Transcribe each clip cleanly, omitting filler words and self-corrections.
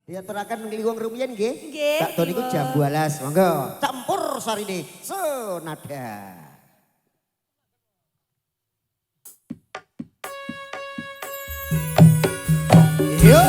Diaturaken ngliwung rumiyin nggih. Nggih. Bakto niku jam 12. Monggo campur sarine senada. Yo.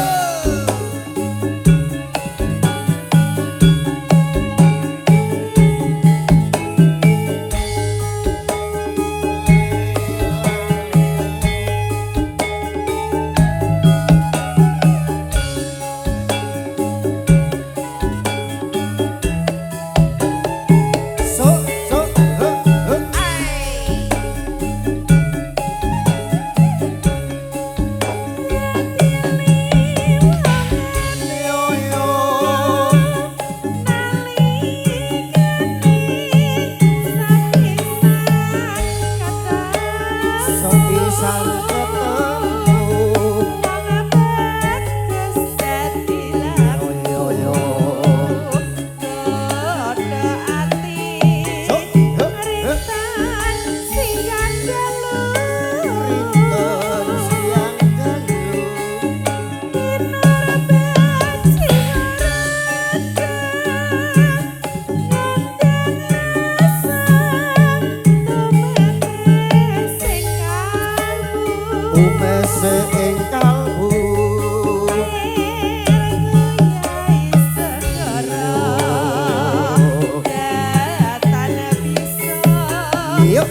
Umese ing kalbu yuk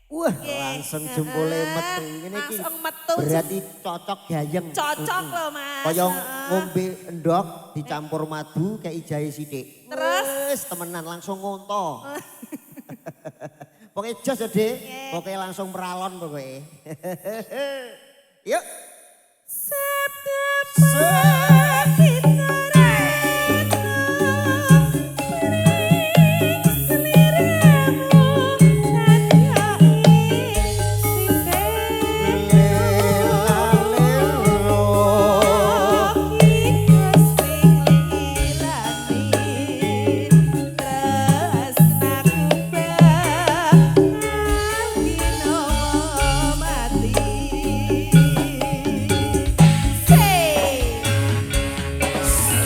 wah, langsung jempole metu. Ngene iki berarti cocok gayeng. Cocok loh, Mas. Kaya ngombe endok dicampur madu kayak jahe sithik. Terus wis temenan langsung ngonto. Pokoke jos ya, Dik. Pokoke langsung meralon pokoke. Yuk.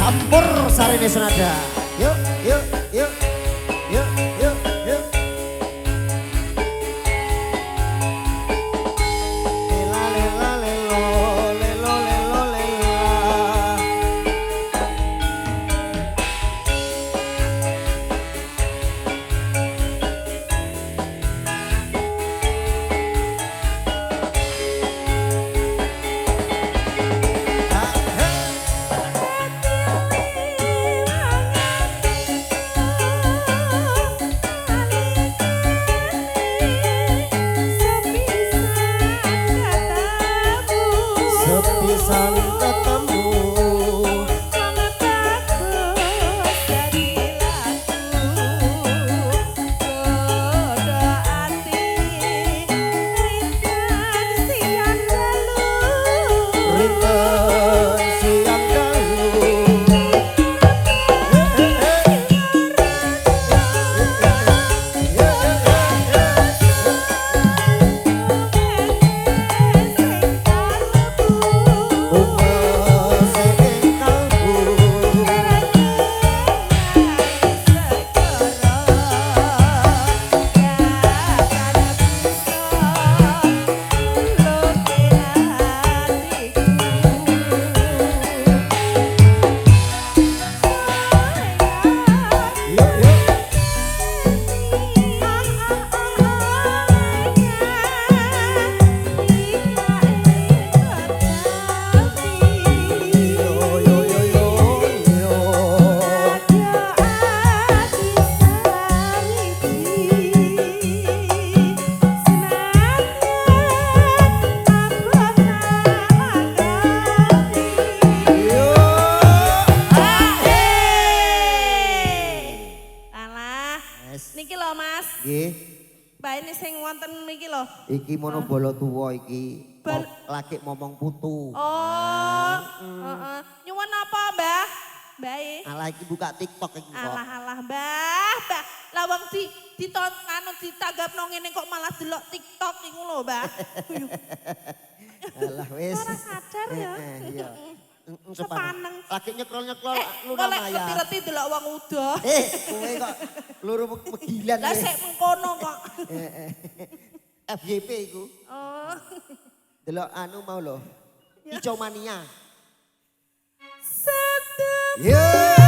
Campur sarine senada. Yuk, yuk, yuk. Yuk, yuk, yuk. Lela lela lelo, lelo lelo lela. Mas. Nggih. Mbak ini sing wonten iki lho. Iki mono bolo tuwa iki. Laki momong putu. Oh, heeh. Nyuwun apa, Mbah? Mbah e. Alah iki buka TikTok iki kok. Alah, Mbah. Lah wong ditanggapno ngene kok malah delok TikTok iku lho, Mbah. Alah wis. Ora sadar ya. Iya. Sepaneng. Lagi nyekrol-nyekrol Luna Maya. Ngerti-ngerti delok wong udah. Kowe kok luru megilan. Lah sik mengkono kok. FYP iku. Oh. Delok anu mau lho. Ijo mania. Sedep. Yeah.